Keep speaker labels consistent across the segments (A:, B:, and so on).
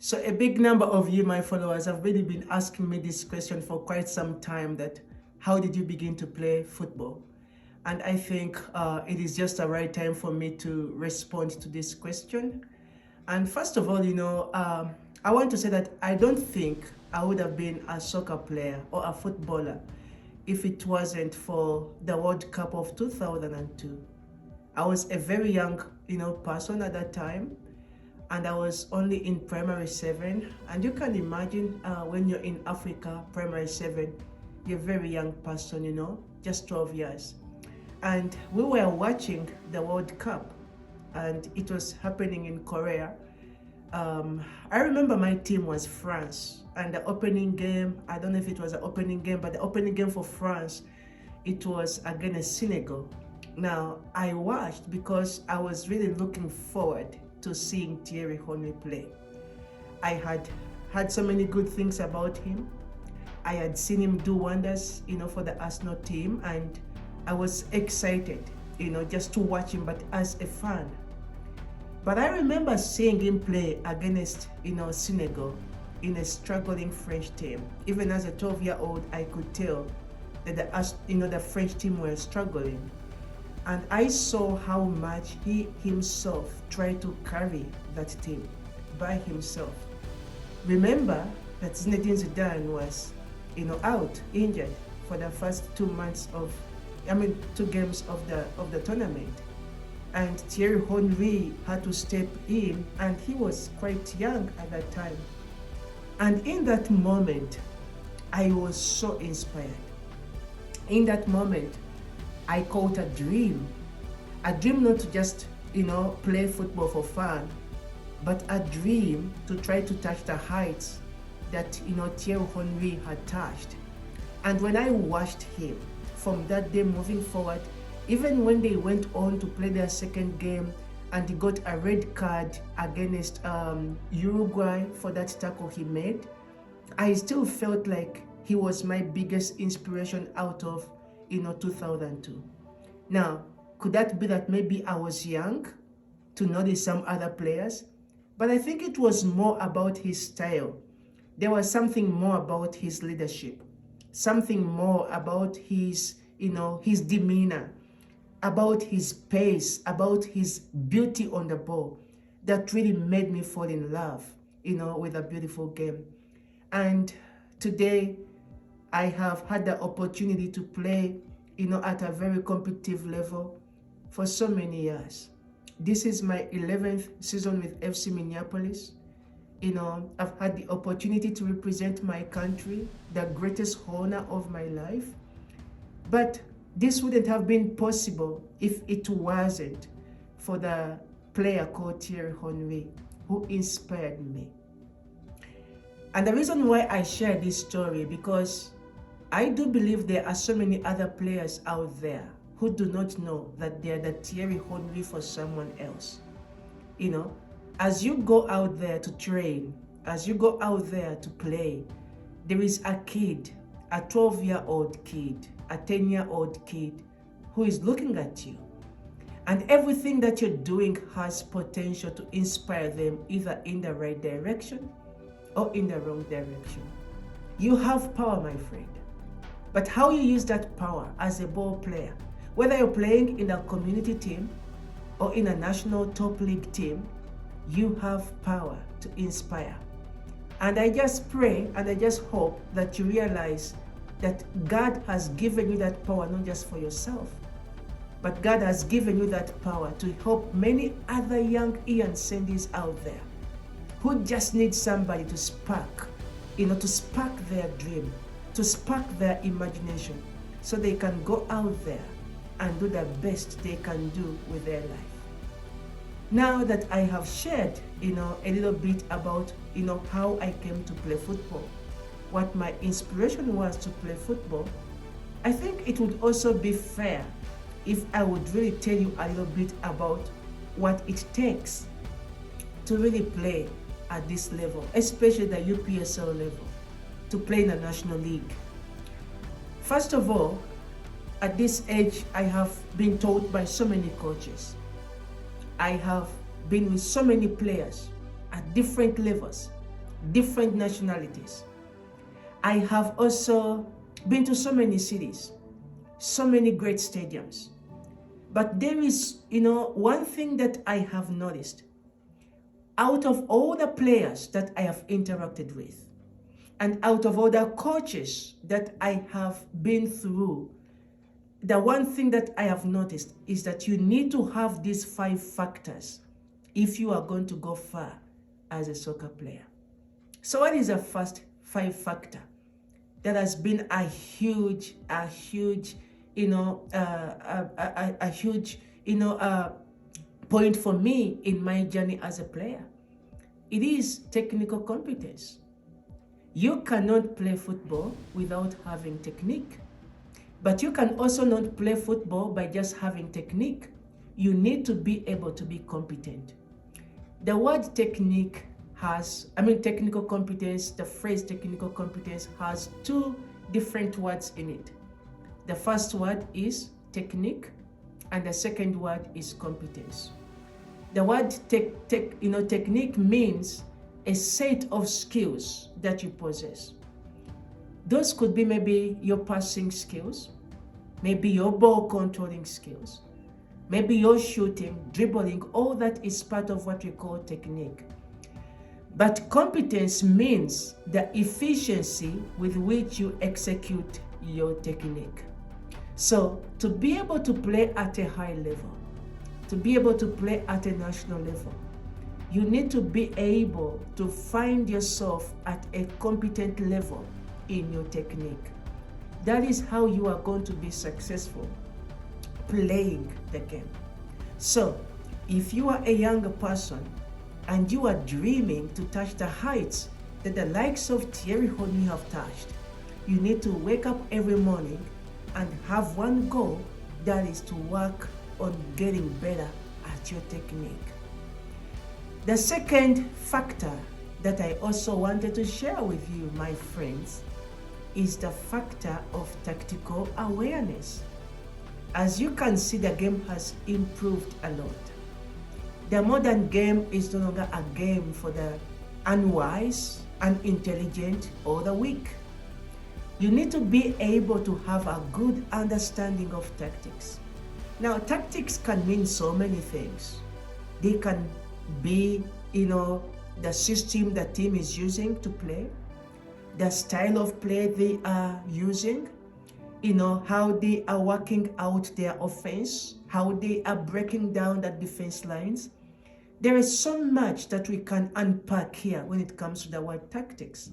A: So a big number of you, my followers, have really been asking me this question for quite some time, that how did you begin to play football? And I think it is just the right time for me to respond to this question. And first of all, I want to say that I don't think I would have been a soccer player or a footballer if it wasn't for the World Cup of 2002. I was a very young, person at that time, and I was only in primary 7. And you can imagine when you're in Africa, primary 7, you're a very young person, just 12 years. And we were watching the World Cup, and it was happening in Korea. I remember my team was France, and the opening game, I don't know if it was an opening game, but the opening game for France, it was against Senegal. Now, I watched because I was really looking forward to seeing Thierry Henry play. I had heard so many good things about him. I had seen him do wonders, for the Arsenal team, and I was excited, just to watch him, but as a fan. But I remember seeing him play against, Senegal in a struggling French team. Even as a 12-year-old, I could tell that the French team were struggling. And I saw how much he himself tried to carry that team by himself. Remember that Zinedine Zidane was, out, injured for the first 2 games of the tournament. And Thierry Henry had to step in, and he was quite young at that time. And in that moment, I was so inspired. In that moment, I caught a dream not to just, play football for fun, but a dream to try to touch the heights that, Thierry Henry had touched. And when I watched him from that day moving forward, even when they went on to play their second game and he got a red card against Uruguay for that tackle he made, I still felt like he was my biggest inspiration out of 2002. Now, could that be that maybe I was young to notice some other players? But I think it was more about his style. There was something more about his leadership, something more about his demeanor, about his pace, about his beauty on the ball that really made me fall in love, with a beautiful game. And today, I have had the opportunity to play, at a very competitive level for so many years. This is my 11th season with FC Minneapolis. I've had the opportunity to represent my country, the greatest honor of my life. But this wouldn't have been possible if it wasn't for the player called Thierry Henry, who inspired me. And the reason why I share this story, because I do believe there are so many other players out there who do not know that they're the Thierry Henry for someone else. As you go out there to train, as you go out there to play, there is a kid, a 12-year-old kid, a 10-year-old kid who is looking at you. And everything that you're doing has potential to inspire them either in the right direction or in the wrong direction. You have power, my friend. But how you use that power as a ball player, whether you're playing in a community team or in a national top league team, you have power to inspire. And I just pray and I just hope that you realize that God has given you that power not just for yourself, but God has given you that power to help many other young Ian Sandys out there who just need somebody to spark, to spark their dream, to spark their imagination, so they can go out there and do the best they can do with their life. Now that I have shared, a little bit about, how I came to play football, what my inspiration was to play football, I think it would also be fair if I would really tell you a little bit about what it takes to really play at this level, especially the UPSL level, to play in the National League. First of all, at this age, I have been taught by so many coaches. I have been with so many players at different levels different nationalities. I have also been to so many cities, so many great stadiums. But there is, one thing that I have noticed. Out of all the players that I have interacted with, and out of all the coaches that I have been through, the one thing that I have noticed is that you need to have these 5 factors if you are going to go far as a soccer player. So what is the first 5 factor that has been a huge point for me in my journey as a player? It is technical competence. You cannot play football without having technique. But you can also not play football by just having technique. You need to be able to be competent. The word technique technical competence, the phrase technical competence has 2 different words in it. The first word is technique, and the second word is competence. The word technique means a set of skills that you possess. Those could be maybe your passing skills, maybe your ball controlling skills, maybe your shooting, dribbling, all that is part of what we call technique. But competence means the efficiency with which you execute your technique. So to be able to play at a high level, to be able to play at a national level, you need to be able to find yourself at a competent level in your technique. That is how you are going to be successful playing the game. So if you are a younger person and you are dreaming to touch the heights that the likes of Thierry Henry have touched, you need to wake up every morning and have one goal, that is to work on getting better at your technique. The second factor that I also wanted to share with you, my friends, is the factor of tactical awareness. As you can see, the game has improved a lot. The modern game is no longer a game for the unwise, unintelligent, or the weak. You need to be able to have a good understanding of tactics. Now, tactics can mean so many things. They can be, the system the team is using to play, the style of play they are using, how they are working out their offense, how they are breaking down the defense lines. There is so much that we can unpack here when it comes to the word tactics.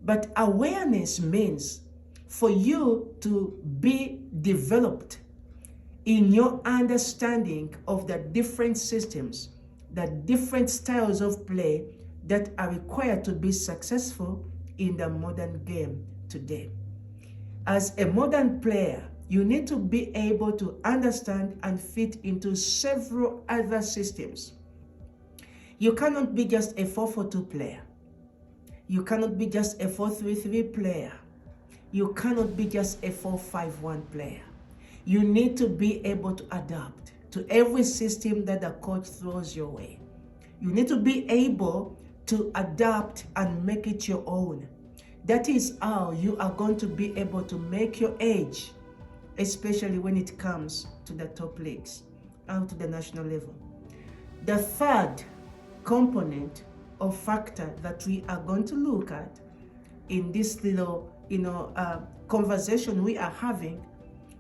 A: But awareness means for you to be developed in your understanding of the different systems, the different styles of play that are required to be successful in the modern game today. As a modern player, you need to be able to understand and fit into several other systems. You cannot be just a 4-4-2 player. You cannot be just a 4-3-3 player. You cannot be just a 4-5-1 player. You need to be able to adapt to every system that the coach throws your way. You need to be able to adapt and make it your own. That is how you are going to be able to make your edge, especially when it comes to the top leagues and to the national level. The third component or factor that we are going to look at in this little conversation we are having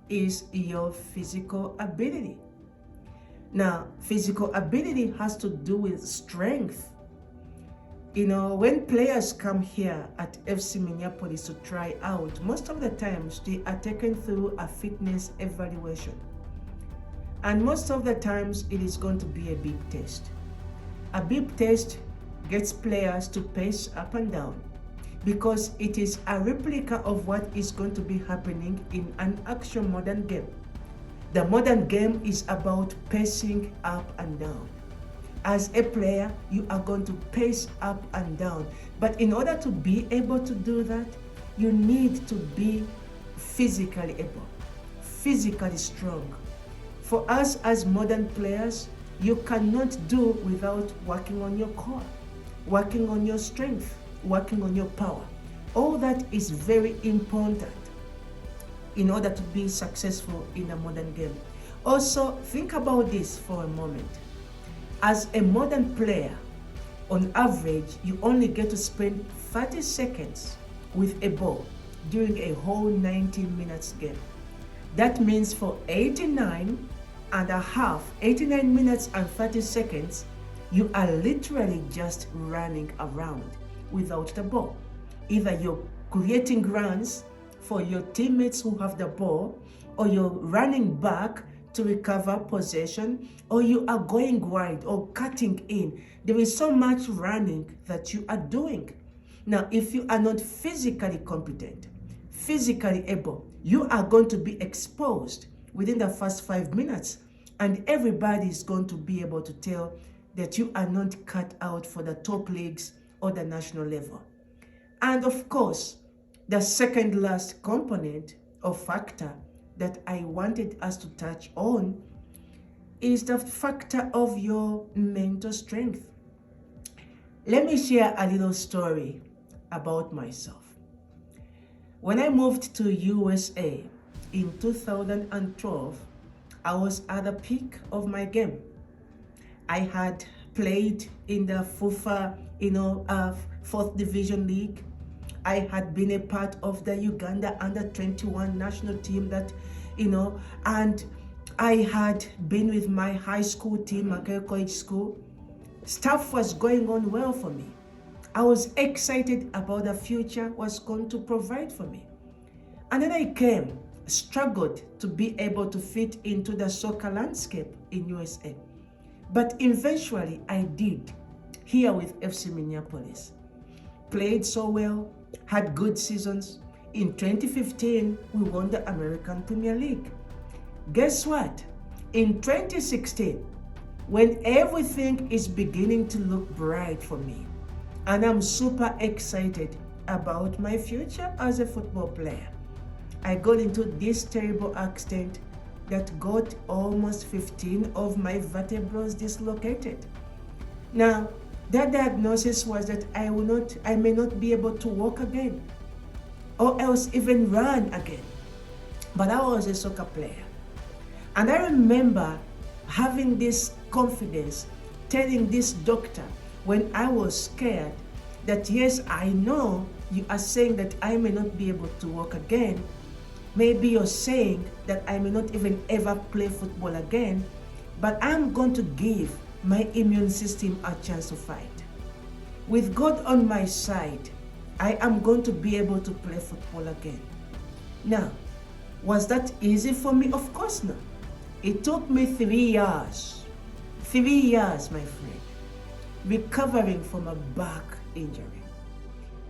A: is your physical ability. Now, physical ability has to do with strength. When players come here at FC Minneapolis to try out, most of the times they are taken through a fitness evaluation. And most of the times it is going to be a big test. A big test gets players to pace up and down because it is a replica of what is going to be happening in an actual modern game. The modern game is about pacing up and down. As a player, you are going to pace up and down. But in order to be able to do that, you need to be physically able, physically strong. For us as modern players, you cannot do without working on your core. working on your strength, working on your power. All that is very important in order to be successful in a modern game. Also, think about this for a moment. As a modern player, on average, you only get to spend 30 seconds with a ball during a whole 90 minutes game. That means for 89 minutes and 30 seconds, you are literally just running around without the ball. Either you're creating runs for your teammates who have the ball, or you're running back to recover possession, or you are going wide or cutting in. There is so much running that you are doing. Now, if you are not physically competent, physically able, you are going to be exposed within the first 5 minutes, and everybody is going to be able to tell that you are not cut out for the top leagues or the national level. And of course, the second last component or factor that I wanted us to touch on is the factor of your mental strength. Let me share a little story about myself. When I moved to USA in 2012, I was at the peak of my game. I had played in the FIFA, 4th Division League. I had been a part of the Uganda under-21 national team and I had been with my high school team, Makerere College School. Stuff was going on well for me. I was excited about the future was going to provide for me. And then I struggled to be able to fit into the soccer landscape in USA. But eventually I did, here with FC Minneapolis. Played so well, had good seasons. In 2015, we won the American Premier League. Guess what? In 2016, when everything is beginning to look bright for me, and I'm super excited about my future as a football player, I got into this terrible accident that got almost 15 of my vertebrae dislocated. Now, that diagnosis was that I may not be able to walk again, or else even run again. But I was a soccer player. And I remember having this confidence, telling this doctor when I was scared that, yes, I know you are saying that I may not be able to walk again. Maybe you're saying that I may not even ever play football again, but I'm going to give my immune system a chance to fight. With God on my side, I am going to be able to play football again. Now, was that easy for me? Of course not. It took me 3 years. 3 years, my friend, recovering from a back injury.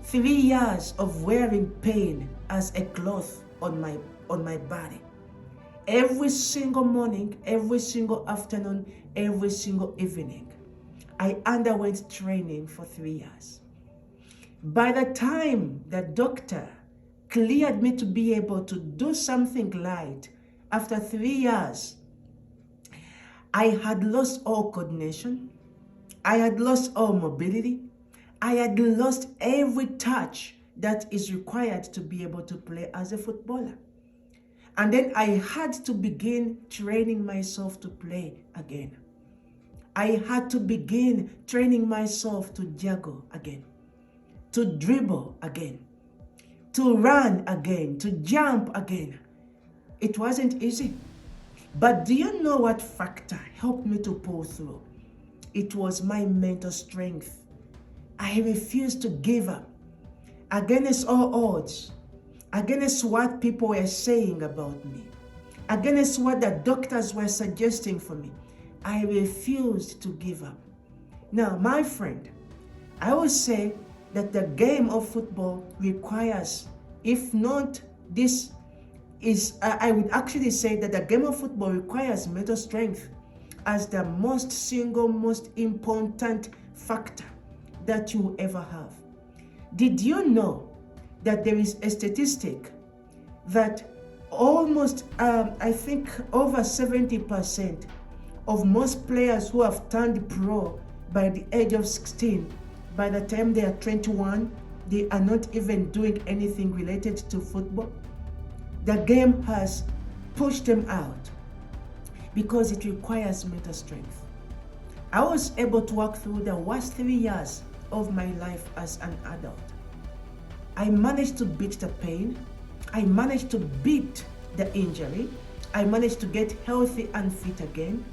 A: 3 years of wearing pain as a cloth on my body. Every single morning, every single afternoon, every single evening, I underwent training for 3 years. By the time the doctor cleared me to be able to do something light, after 3 years, I had lost all coordination. I had lost all mobility. I had lost every touch that is required to be able to play as a footballer. And then I had to begin training myself to play again. I had to begin training myself to juggle again, to dribble again, to run again, to jump again. It wasn't easy. But do you know what factor helped me to pull through? It was my mental strength. I refused to give up. Against all odds, against what people were saying about me, against what the doctors were suggesting for me, I refused to give up. Now, my friend, I would say that the game of football requires, if not this is, I would actually say that the game of football requires mental strength as the most important factor that you will ever have. Did you know that there is a statistic that almost, I think over 70% of most players who have turned pro by the age of 16, By the time they are 21, they are not even doing anything related to football. The game has pushed them out because it requires mental strength. I was able to walk through the worst 3 years of my life as an adult. I managed to beat the pain. I managed to beat the injury. I managed to get healthy and fit again.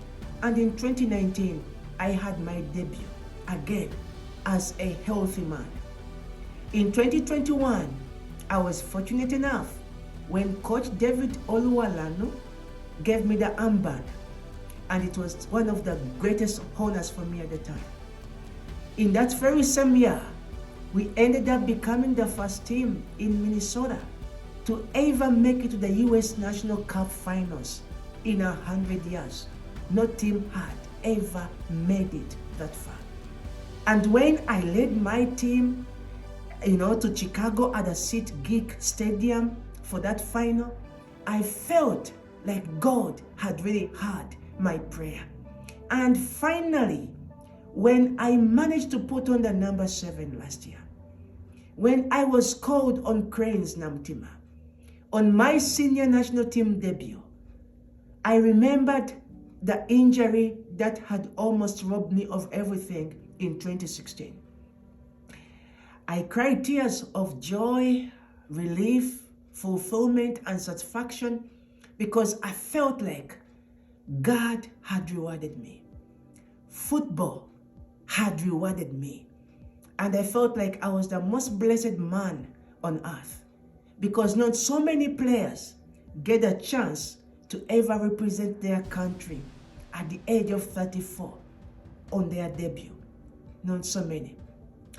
A: And in 2019, I had my debut again as a healthy man. In 2021, I was fortunate enough when Coach David Oluwalanu gave me the armband, and it was one of the greatest honors for me at the time. In that very same year, we ended up becoming the first team in Minnesota to ever make it to the US National Cup finals in 100 years. No team had ever made it that far. And when I led my team, to Chicago at the SeatGeek Stadium for that final, I felt like God had really heard my prayer. And finally, when I managed to put on the number 7 last year, when I was called on Cranes Namtima, on my senior national team debut, I remembered the injury that had almost robbed me of everything in 2016. I cried tears of joy, relief, fulfillment, and satisfaction because I felt like God had rewarded me. Football had rewarded me. And I felt like I was the most blessed man on earth because not so many players get a chance to ever represent their country at the age of 34 on their debut. Not so many.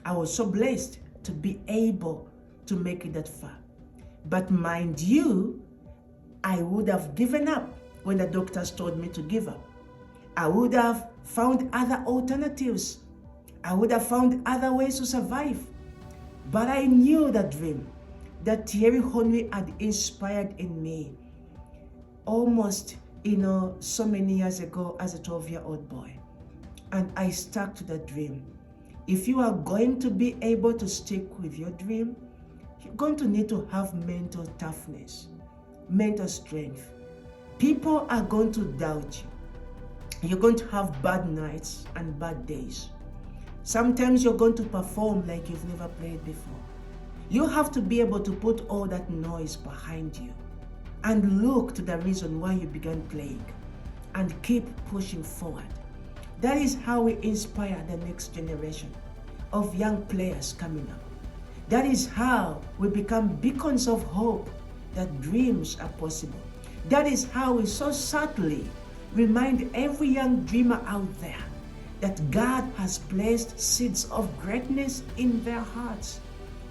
A: I was so blessed to be able to make it that far. But mind you, I would have given up when the doctors told me to give up. I would have found other alternatives. I would have found other ways to survive. But I knew the dream that Thierry Henry had inspired in me almost, so many years ago as a 12-year-old boy. And I stuck to the dream. If you are going to be able to stick with your dream, you're going to need to have mental toughness, mental strength. People are going to doubt you. You're going to have bad nights and bad days. Sometimes you're going to perform like you've never played before. You have to be able to put all that noise behind you and look to the reason why you began playing and keep pushing forward. That is how we inspire the next generation of young players coming up. That is how we become beacons of hope that dreams are possible. That is how we so subtly remind every young dreamer out there that God has placed seeds of greatness in their hearts.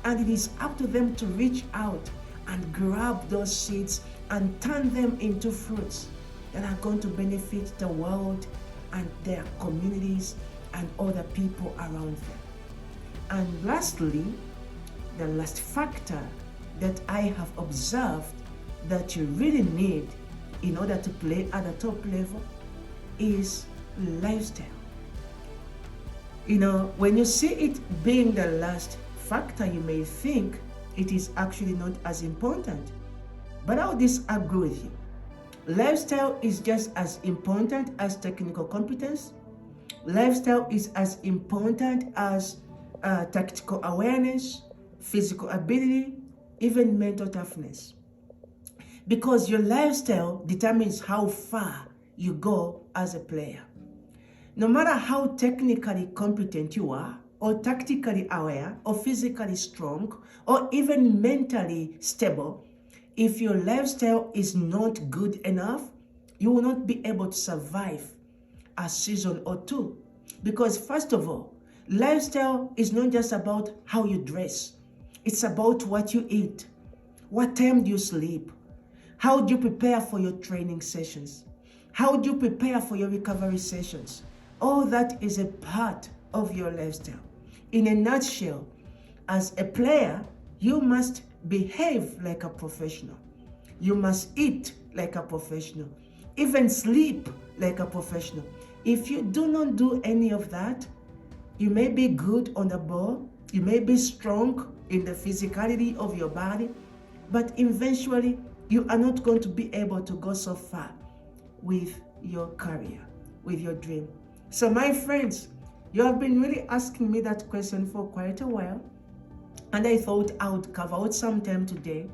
A: And it is up to them to reach out and grab those seeds and turn them into fruits that are going to benefit the world and their communities and other people around them. And lastly, the last factor that I have observed that you really need in order to play at the top level is lifestyle. When you see it being the last factor, you may think it is actually not as important. But I'll disagree with you. Lifestyle is just as important as technical competence. Lifestyle is as important as tactical awareness, physical ability, even mental toughness. Because your lifestyle determines how far you go as a player. No matter how technically competent you are, or tactically aware, or physically strong, or even mentally stable, if your lifestyle is not good enough, you will not be able to survive a season or two. Because first of all, lifestyle is not just about how you dress. It's about what you eat. What time do you sleep? How do you prepare for your training sessions? How do you prepare for your recovery sessions? All that is a part of your lifestyle. In a nutshell, as a player, you must behave like a professional. You must eat like a professional. Even sleep like a professional. If you do not do any of that, You may be good on the ball, you may be strong in the physicality of your body, but eventually you are not going to be able to go so far with your career, with your dream. So my friends, you have been really asking me that question for quite a while, and I thought I would carve out some time today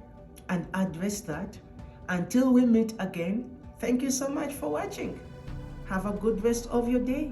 A: and address that. Until we meet again, thank you so much for watching. Have a good rest of your day.